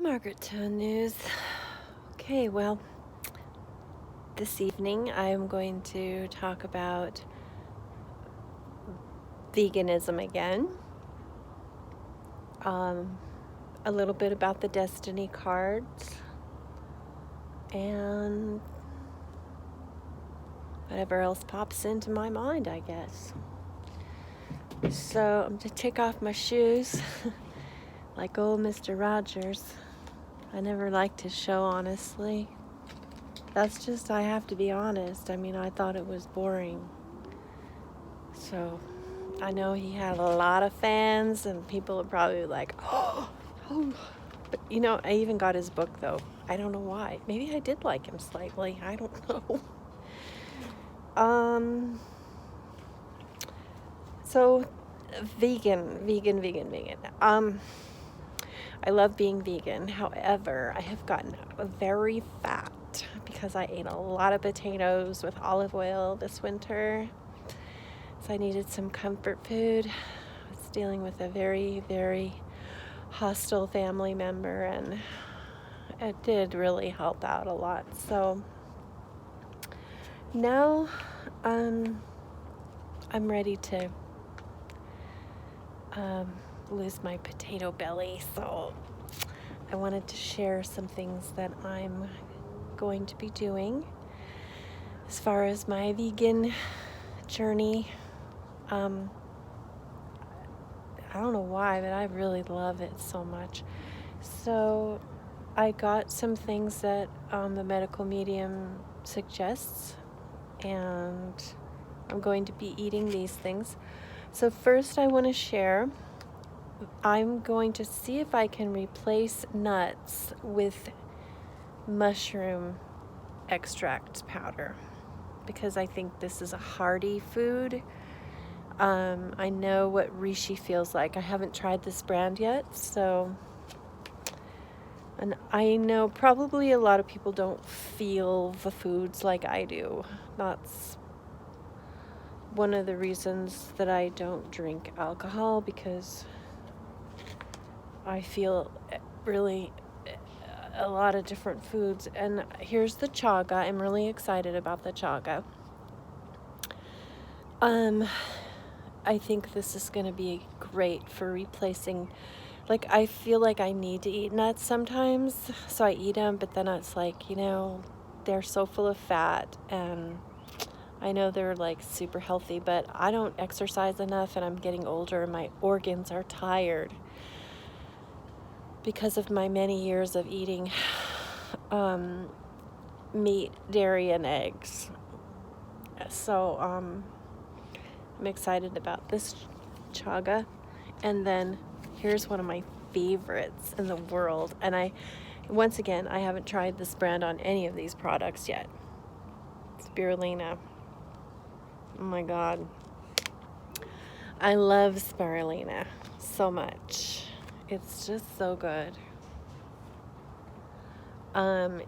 Margaret Tone Newz. Okay, well, this evening I'm going to talk about veganism again, a little bit about the destiny cards, and whatever else pops into my mind, I guess. So I'm going to take off my shoes like old Mr. Rogers. I never liked his show, honestly. That's just, I have to be honest. I mean, I thought it was boring. So I know he had a lot of fans, and people are probably like, oh. But I even got his book, though. I don't know why. Maybe I did like him slightly. I don't know. So vegan. I love being vegan. However, I have gotten very fat because I ate a lot of potatoes with olive oil this winter. So I needed some comfort food. I was dealing with a very, very hostile family member, and it did really help out a lot. So now I'm ready to lose my potato belly. So I wanted to share some things that I'm going to be doing as far as my vegan journey. I don't know why, but I really love it so much. So I got some things that the medical medium suggests, and I'm going to be eating these things. So first I want to share, I'm going to see if I can replace nuts with mushroom extract powder, because I think this is a hearty food. I know what reishi feels like. I haven't tried this brand yet, and I know probably a lot of people don't feel the foods like I do. That's one of the reasons that I don't drink alcohol, because I feel really a lot of different foods. And here's the chaga. I'm really excited about the chaga. I think this is going to be great for replacing, like, I feel like I need to eat nuts sometimes, so I eat them, but then it's like, they're so full of fat, and I know they're like super healthy, but I don't exercise enough, and I'm getting older, and my organs are tired because of my many years of eating meat, dairy, and eggs. So I'm excited about this chaga. And then here's one of my favorites in the world, and once again, I haven't tried this brand on any of these products yet. Spirulina. Oh my god, I love spirulina so much. It's just so good.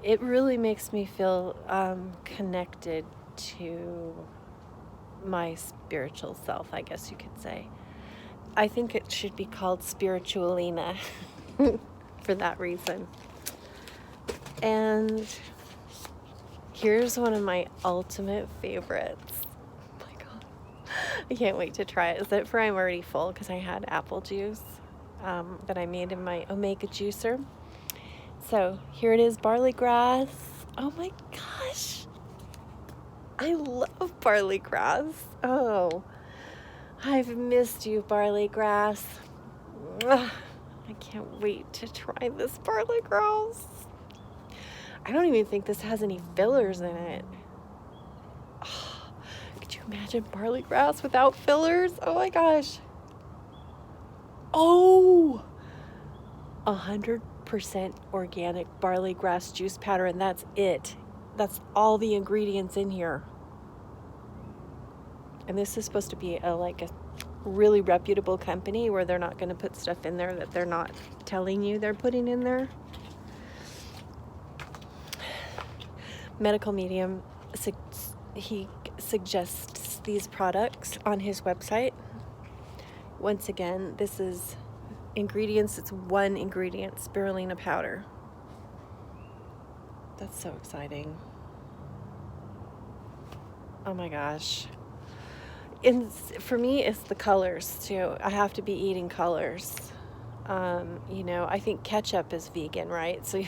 It really makes me feel connected to my spiritual self, I guess you could say. I think it should be called spiritualina for that reason. And here's one of my ultimate favorites. Oh my god, I can't wait to try it. Except for I'm already full because I had apple juice that I made in my Omega juicer. So here it is, barley grass. Oh my gosh, I love barley grass. Oh, I've missed you, barley grass. Ugh, I can't wait to try this barley grass. I don't even think this has any fillers in it. Oh, could you imagine barley grass without fillers? Oh my gosh. Oh, 100% organic barley grass juice powder, and that's it. That's all the ingredients in here. And this is supposed to be a really reputable company where they're not going to put stuff in there that they're not telling you they're putting in there. Medical medium, he suggests these products on his website. Once again, this is ingredients, it's one ingredient, spirulina powder. That's so exciting. Oh my gosh. And for me, it's the colors too. I have to be eating colors. I think ketchup is vegan, right? So,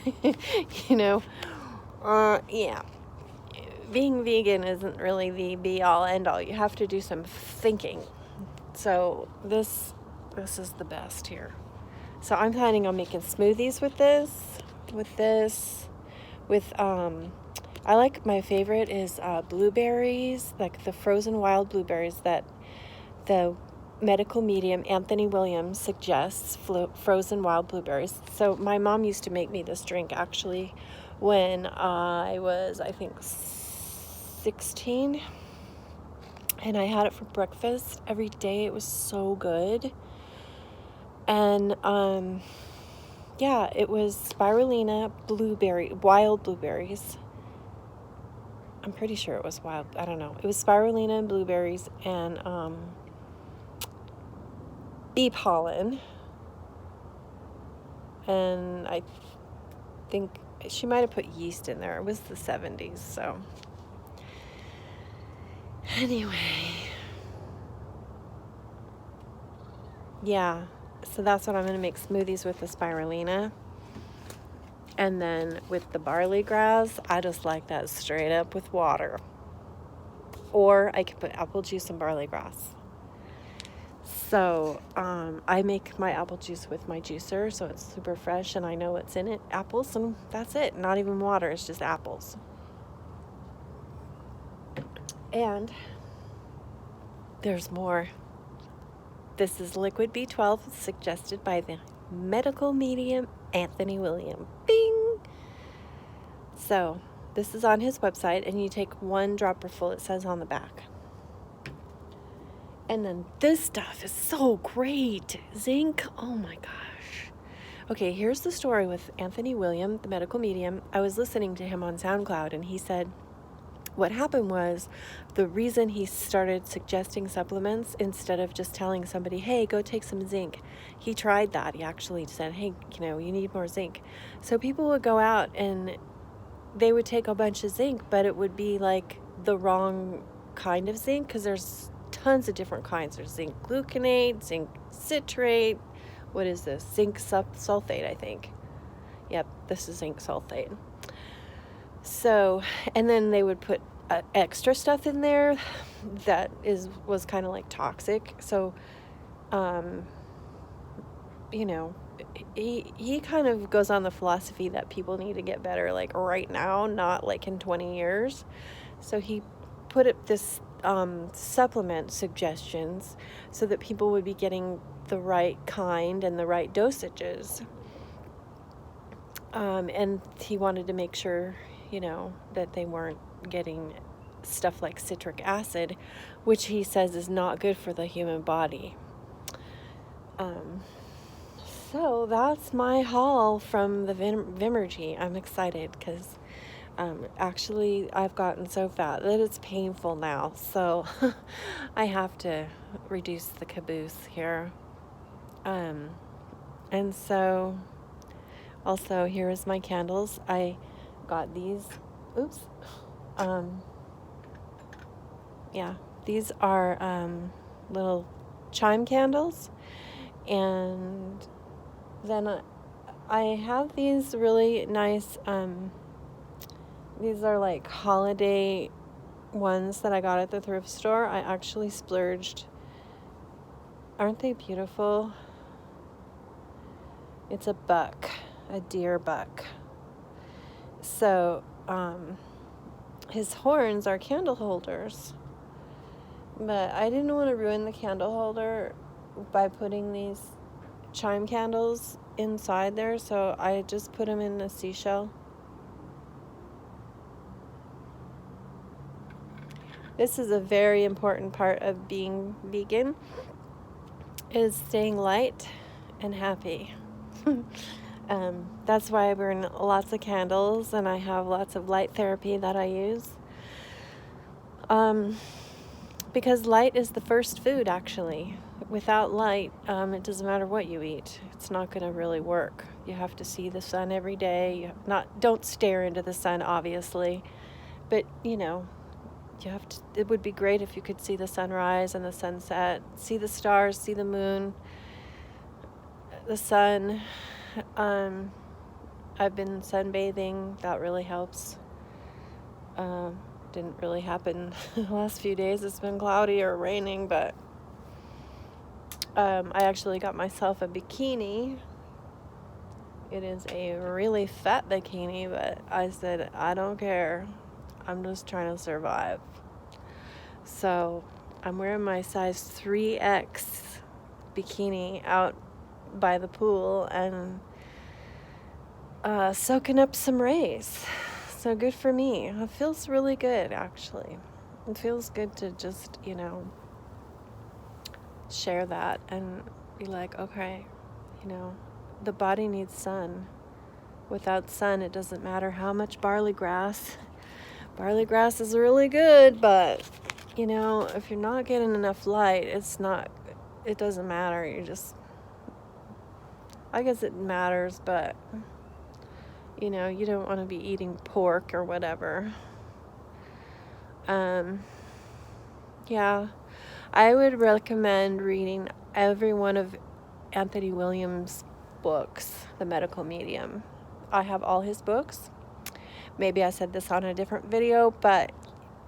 yeah. Being vegan isn't really the be all end all. You have to do some thinking. So this is the best here. So I'm planning on making smoothies with I like, my favorite is blueberries, like the frozen wild blueberries that the medical medium Anthony Williams suggests, frozen wild blueberries. So my mom used to make me this drink actually when I was, I think, 16, and I had it for breakfast every day. It was so good. And yeah, it was spirulina, wild blueberries. I'm pretty sure it was wild. I don't know. It was spirulina and blueberries and bee pollen. And I think she might have put yeast in there. It was the 70s, so. Anyway. Yeah. So that's what I'm going to make smoothies with, the spirulina. And then with the barley grass, I just like that straight up with water. Or I could put apple juice and barley grass. So I make my apple juice with my juicer, so it's super fresh and I know what's in it. Apples, and that's it. Not even water, it's just apples. And there's more. This is liquid B12 suggested by the medical medium Anthony Williams. Bing! So this is on his website, and you take 1 dropper full, it says on the back. And then this stuff is so great. Zinc, oh my gosh. Okay, here's the story with Anthony Williams, the medical medium. I was listening to him on SoundCloud, and he said what happened was the reason he started suggesting supplements instead of just telling somebody, hey, go take some zinc. He tried that. He actually said, hey, you need more zinc. So people would go out and they would take a bunch of zinc, but it would be like the wrong kind of zinc, because there's tons of different kinds. There's zinc gluconate, zinc citrate. What is this? Zinc sulfate, I think. Yep, this is zinc sulfate. So, and then they would put extra stuff in there that was kind of like toxic. So, he kind of goes on the philosophy that people need to get better like right now, not like in 20 years. So he put up this supplement suggestions so that people would be getting the right kind and the right dosages. And he wanted to make sure, that they weren't getting stuff like citric acid, which he says is not good for the human body. So that's my haul from the Vimergy. I'm excited because actually I've gotten so fat that it's painful now. So I have to reduce the caboose here. And so also here is my candles. I got these. Oops. Yeah, these are little chime candles. And then I have these really nice, these are like holiday ones that I got at the thrift store. I actually splurged. Aren't they beautiful? It's a buck, a deer buck. So, his horns are candle holders. But I didn't want to ruin the candle holder by putting these chime candles inside there, so I just put them in a seashell. This is a very important part of being vegan, is staying light and happy. That's why I burn lots of candles, and I have lots of light therapy that I use. But Because light is the first food, actually. Without light, it doesn't matter what you eat. It's not going to really work. You have to see the sun every day. Don't stare into the sun, obviously, but you have to. It would be great if you could see the sunrise and the sunset, see the stars, see the moon, the sun. I've been sunbathing. That really helps. Didn't really happen the last few days. It's been cloudy or raining, but I actually got myself a bikini. It is a really fat bikini, but I said, I don't care. I'm just trying to survive. So I'm wearing my size 3X bikini out by the pool and soaking up some rays. So good for me. It feels really good, actually. It feels good to just, share that and be like, okay, the body needs sun. Without sun, it doesn't matter how much barley grass. Barley grass is really good, but, if you're not getting enough light, it doesn't matter. I guess it matters, but, you don't want to be eating pork or whatever. Yeah, I would recommend reading every one of Anthony Williams' books, The Medical Medium. I have all his books. Maybe I said this on a different video, but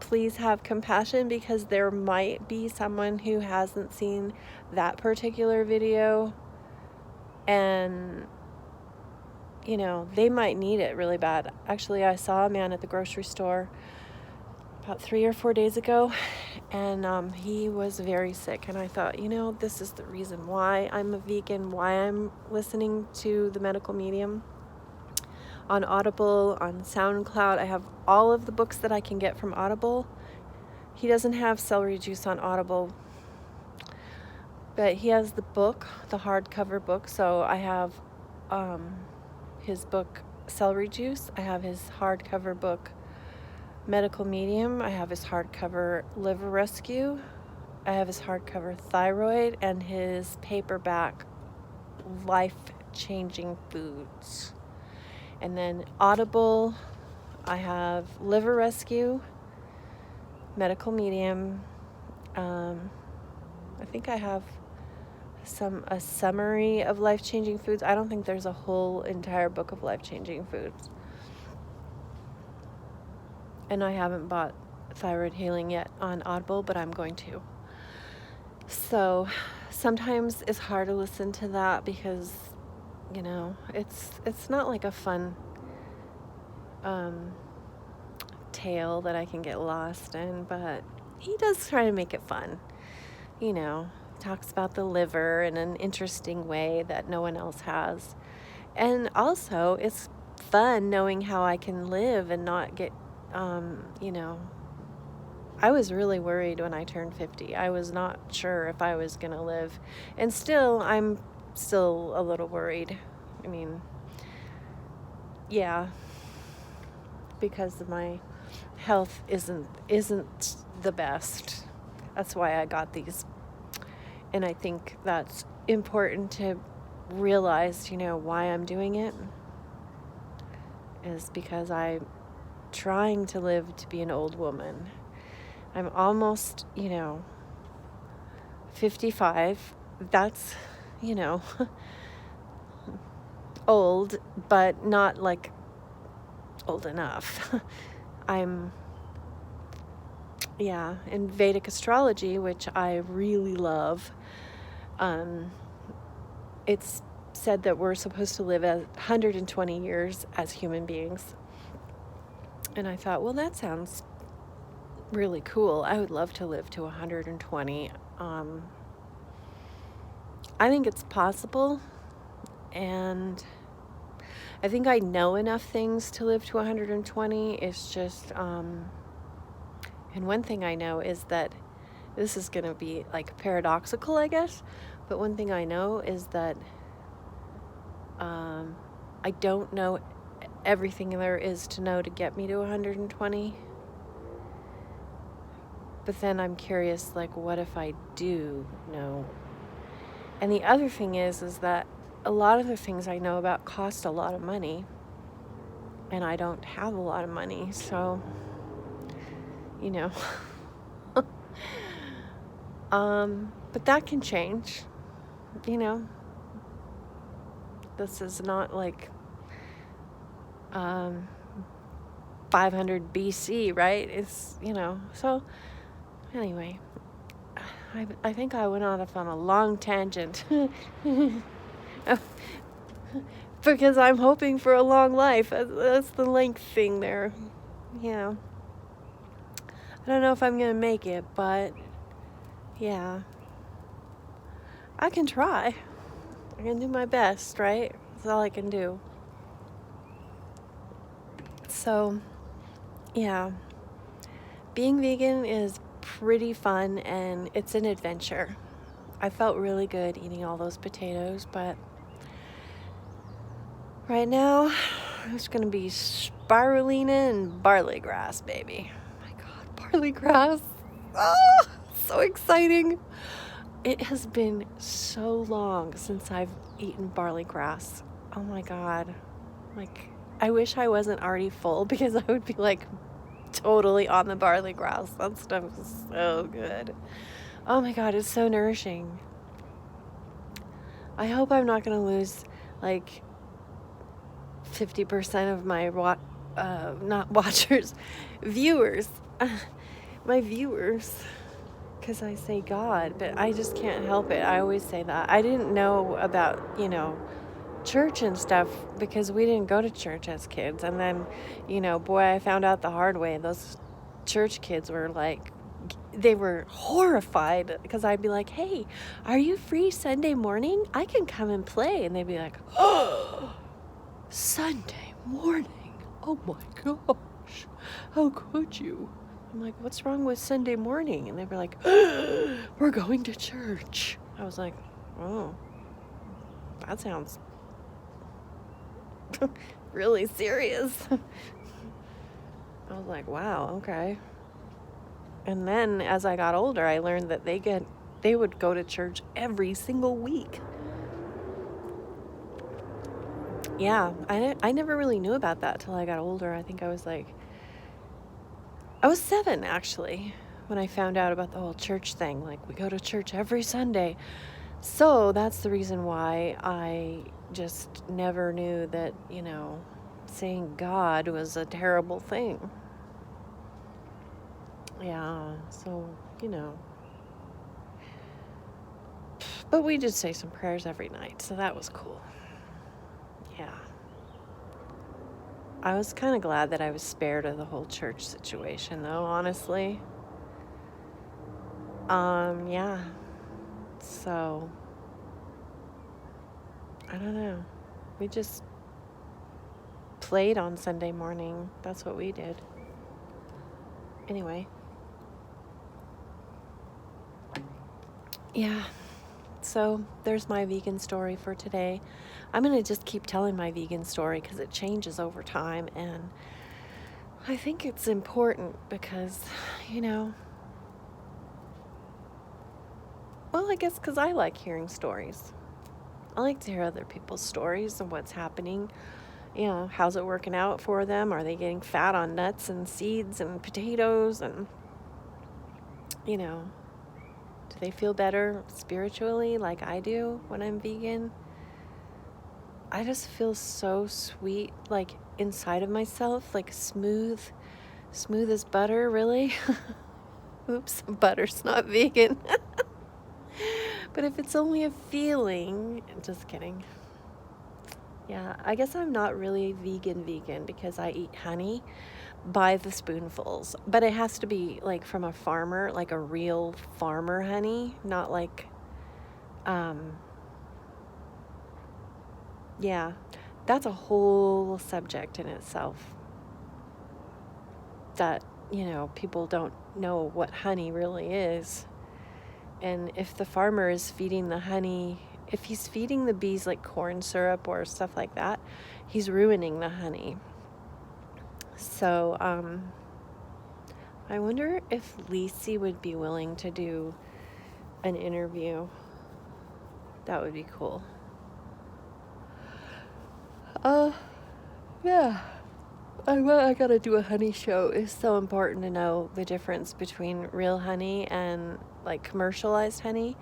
please have compassion because there might be someone who hasn't seen that particular video and they might need it really bad. Actually, I saw a man at the grocery store about 3 or 4 days ago, and he was very sick, and I thought, this is the reason why I'm a vegan, why I'm listening to The Medical Medium on Audible, on SoundCloud. I have all of the books that I can get from Audible. He doesn't have Celery Juice on Audible, but he has the book, the hardcover book. So I have his book Celery Juice. I have his hardcover book Medical Medium. I have his hardcover Liver Rescue. I have his hardcover Thyroid and his paperback Life Changing Foods. And then Audible, I have Liver Rescue, Medical Medium. I think I have a summary of Life Changing Foods. I don't think there's a whole entire book of Life Changing Foods. And I haven't bought Thyroid Healing yet on Audible, but I'm going to. So sometimes it's hard to listen to that because, it's not like a fun tale that I can get lost in, but he does try to make it fun. Talks about the liver in an interesting way that no one else has. And also, it's fun knowing how I can live and not get, I was really worried when I turned 50. I was not sure if I was going to live. And I'm still a little worried. I mean, yeah, because my health isn't the best. That's why I got these. And I think that's important to realize, why I'm doing it is because I'm trying to live to be an old woman. I'm almost, 55. That's, old, but not like old enough. In Vedic astrology, which I really love, it's said that we're supposed to live 120 years as human beings. And I thought, well, that sounds really cool. I would love to live to 120. I think it's possible, and I think I know enough things to live to 120. It's just, and one thing I know is that this is going to be like paradoxical, I guess, but one thing I know is that I don't know everything there is to know to get me to 120. But then I'm curious, like, what if I do know? And the other thing is that a lot of the things I know about cost a lot of money, and I don't have a lot of money, so, you know. But that can change, you know. This is not like 500 BC, right? It's, you know, so anyway, I think I went off on a long tangent because I'm hoping for a long life. That's the length thing there. Yeah. I don't know if I'm going to make it, but yeah. I can try. I can do my best, right? That's all I can do. So, yeah. Being vegan is pretty fun and it's an adventure. I felt really good eating all those potatoes, but right now it's going to be spirulina and barley grass, baby. Oh my God, barley grass. Oh, so exciting. It has been so long since I've eaten barley grass. Oh my God. Like, I wish I wasn't already full because I would be like totally on the barley grass. That stuff is so good. Oh my God, it's so nourishing. I hope I'm not going to lose like 50% of my not watchers, viewers. My viewers. Because I say God, but I just can't help it. I always say that. I didn't know about, you know, church and stuff because we didn't go to church as kids. And then, you know, boy, I found out the hard way. Those church kids were like, they were horrified because I'd be like, hey, are you free Sunday morning? I can come and play. And they'd be like, oh, Sunday morning? Oh my gosh, how could you? I'm like, what's wrong with Sunday morning? And they were like, we're going to church. I was like, oh, that sounds really serious. I was like, wow, okay. And then as I got older, I learned that they would go to church every single week. Yeah, I never really knew about that till I got older. I think I was 7 actually when I found out about the whole church thing. Like, we go to church every Sunday. So that's the reason why I just never knew that, you know, saying God was a terrible thing. Yeah, so, you know. But we did say some prayers every night, so that was cool. Yeah. I was kind of glad that I was spared of the whole church situation, though, honestly. Yeah. So, I don't know. We just played on Sunday morning. That's what we did. Anyway. Yeah. So, there's my vegan story for today. I'm going to just keep telling my vegan story because it changes over time, and I think it's important because, you know, well, I guess because I like hearing stories. I like to hear other people's stories and what's happening. You know, how's it working out for them? Are they getting fat on nuts and seeds and potatoes? And, you know, do they feel better spiritually like I do when I'm vegan? I just feel so sweet, like inside of myself, like smooth as butter, really. Oops, butter's not vegan. But if it's only a feeling, just kidding. Yeah, I guess I'm not really vegan because I eat honey by the spoonfuls. But it has to be like from a farmer, like a real farmer honey, not like, yeah, that's a whole subject in itself. That, you know, people don't know what honey really is. And if the farmer is feeding the honey, if he's feeding the bees like corn syrup or stuff like that, he's ruining the honey. So, I wonder if Lisi would be willing to do an interview. That would be cool. Yeah. I gotta do a honey show. It's so important to know the difference between real honey and like commercialized honey.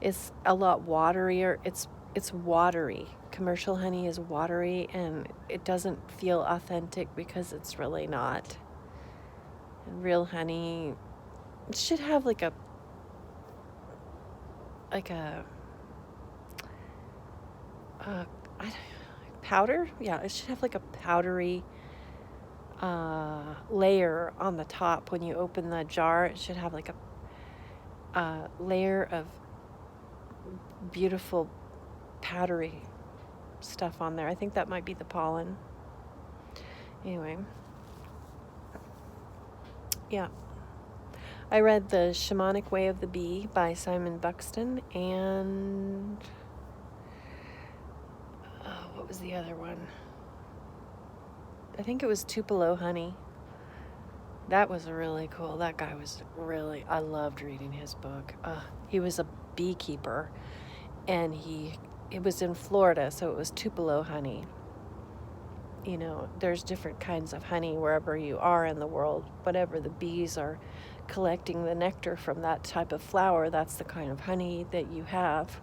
It's a lot waterier. It's watery. Commercial honey is watery and it doesn't feel authentic because it's really not. And real honey should have like a powder. Yeah, it should have like a powdery layer on the top. When you open the jar, it should have like a layer of beautiful powdery stuff on there. I think that might be the pollen. Anyway, yeah. I read The Shamanic Way of the Bee by Simon Buxton, and what was the other one? I think it was Tupelo Honey. That was really cool. That guy was really, I loved reading his book. He was a beekeeper, and it was in Florida, so it was Tupelo honey. You know, there's different kinds of honey wherever you are in the world. Whatever the bees are collecting the nectar from that type of flower, that's the kind of honey that you have.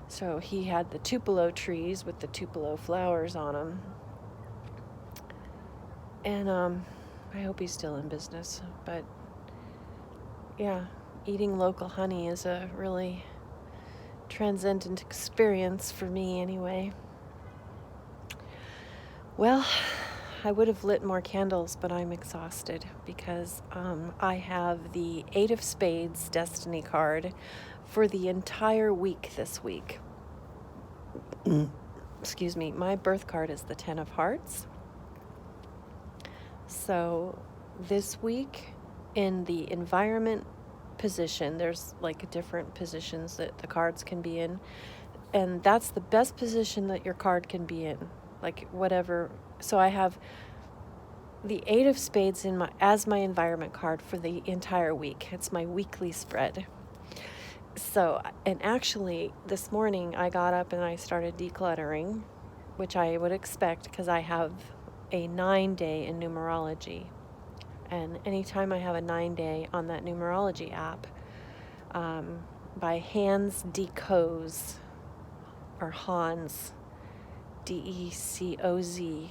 So he had the Tupelo trees with the Tupelo flowers on them. And I hope he's still in business. But yeah, eating local honey is a really transcendent experience for me anyway. Well, I would have lit more candles, but I'm exhausted because I have the 8 of Spades Destiny card for the entire week this week. Excuse me, my birth card is the 10 of Hearts. So this week in the environment position, there's like different positions that the cards can be in, and that's the best position that your card can be in, like whatever. So I have the 8 of Spades as my environment card for the entire week. It's my weekly spread. So, and actually this morning I got up and I started decluttering, which I would expect because I have a 9-day in numerology. And anytime I have a 9-day on that numerology app, by Hans Decoz, or Hans, DECOZHANS,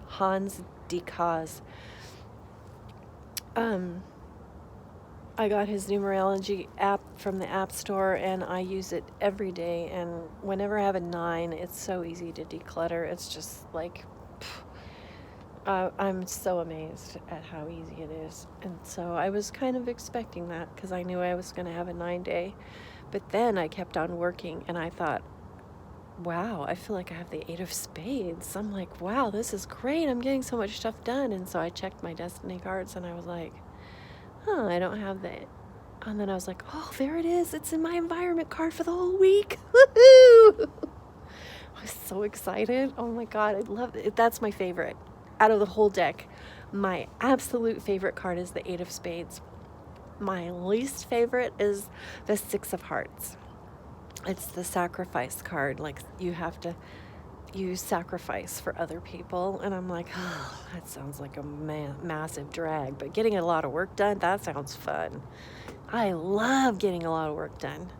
Hans Decoz. I got his numerology app from the App Store, and I use it every day. And whenever I have a 9, it's so easy to declutter. It's just like, I'm so amazed at how easy it is. And so I was kind of expecting that because I knew I was going to have a 9-day. But then I kept on working, and I thought, wow, I feel like I have the 8 of Spades. I'm like, wow, this is great. I'm getting so much stuff done. And so I checked my destiny cards, and I was like, I don't have that. And then I was like, oh, there it is. It's in my environment card for the whole week. Woohoo! I was so excited. Oh my God, I love it. That's my favorite out of the whole deck. My absolute favorite card is the 8 of Spades. My least favorite is the 6 of Hearts. It's the sacrifice card. Like, you sacrifice for other people, and I'm like, oh, that sounds like a massive drag, but getting a lot of work done, that sounds fun. I love getting a lot of work done.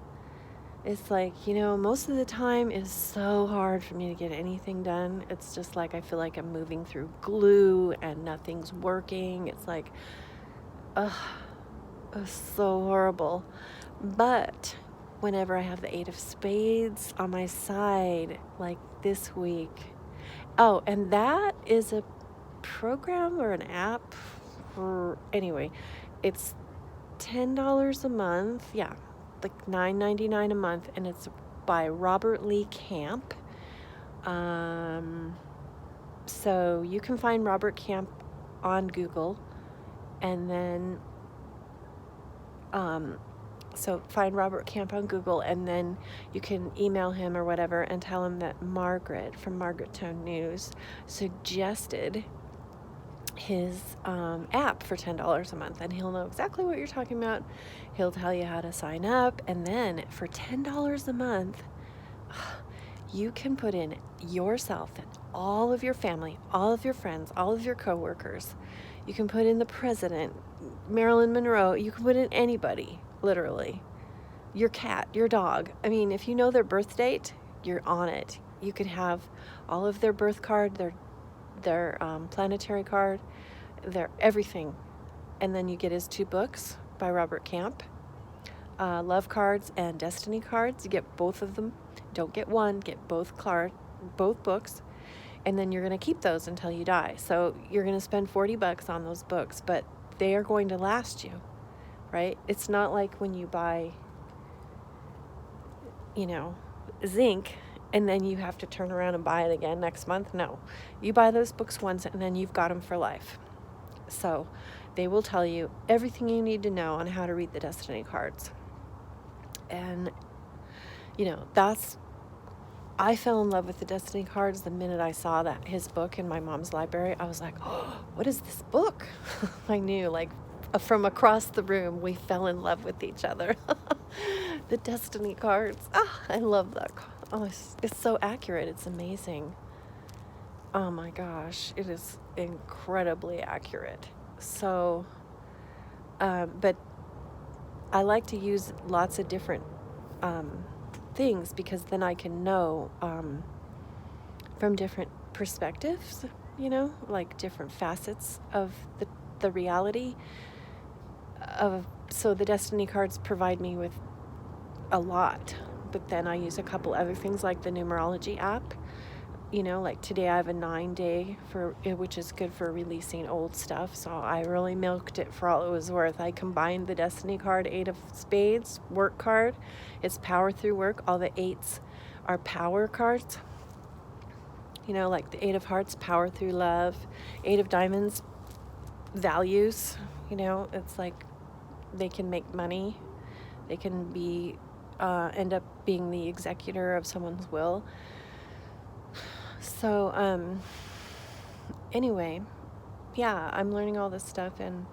It's like, most of the time it's so hard for me to get anything done. It's just like I feel like I'm moving through glue and nothing's working. It's like, it's so horrible. But whenever I have the 8 of Spades on my side, like this week. Oh, and that is a program or an app. Anyway, it's $10 a month. Yeah, like $9.99 a month, and it's by Robert Lee Camp. So you can find Robert Camp on Google, and then so find Robert Camp on Google, and then you can email him or whatever and tell him that Margaret from Margaret Tone Newz suggested his app for $10 a month, and he'll know exactly what you're talking about. He'll tell you how to sign up, and then for $10 a month, you can put in yourself and all of your family, all of your friends, all of your coworkers. You can put in the president, Marilyn Monroe. You can put in anybody, literally. Your cat, your dog. I mean, if you know their birth date, you're on it. You could have all of their birth card, their planetary card, their everything. And then you get his 2 books by Robert Camp, Love Cards and Destiny Cards. You get both of them. Don't get one, get both books. And then you're going to keep those until you die. So you're going to spend $40 on those books, but they are going to last you, right? It's not like when you buy, zinc, and then you have to turn around and buy it again next month. No, you buy those books once, and then you've got them for life. So they will tell you everything you need to know on how to read the destiny cards. And, I fell in love with the destiny cards the minute I saw his book in my mom's library. I was like, oh, what is this book? I knew, from across the room, we fell in love with each other. The destiny cards. I love that. Oh, it's so accurate. It's amazing. Oh my gosh, it is incredibly accurate. So, but I like to use lots of different things, because then I can know from different perspectives, different facets of the reality of. So the destiny cards provide me with a lot, but then I use a couple other things like the numerology app. Like today I have a 9-day which is good for releasing old stuff. So I really milked it for all it was worth. I combined the destiny card, 8 of spades, work card. It's power through work. All the 8s are power cards. Like the 8 of hearts, power through love. 8 of diamonds, values. It's like they can make money. They can end up being the executor of someone's will. So, anyway, yeah, I'm learning all this stuff, and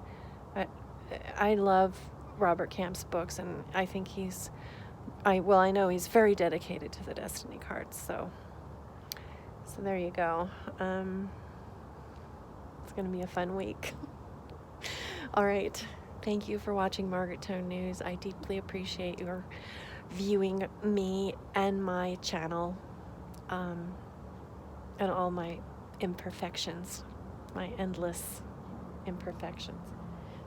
I love Robert Camp's books, and I think I know he's very dedicated to the destiny cards, so there you go. It's going to be a fun week. All right. Thank you for watching Margaret Tone Newz. I deeply appreciate your viewing me and my channel, and all my imperfections, my endless imperfections.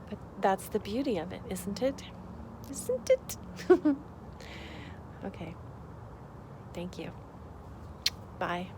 But that's the beauty of it, isn't it? Isn't it? Okay. Thank you. Bye.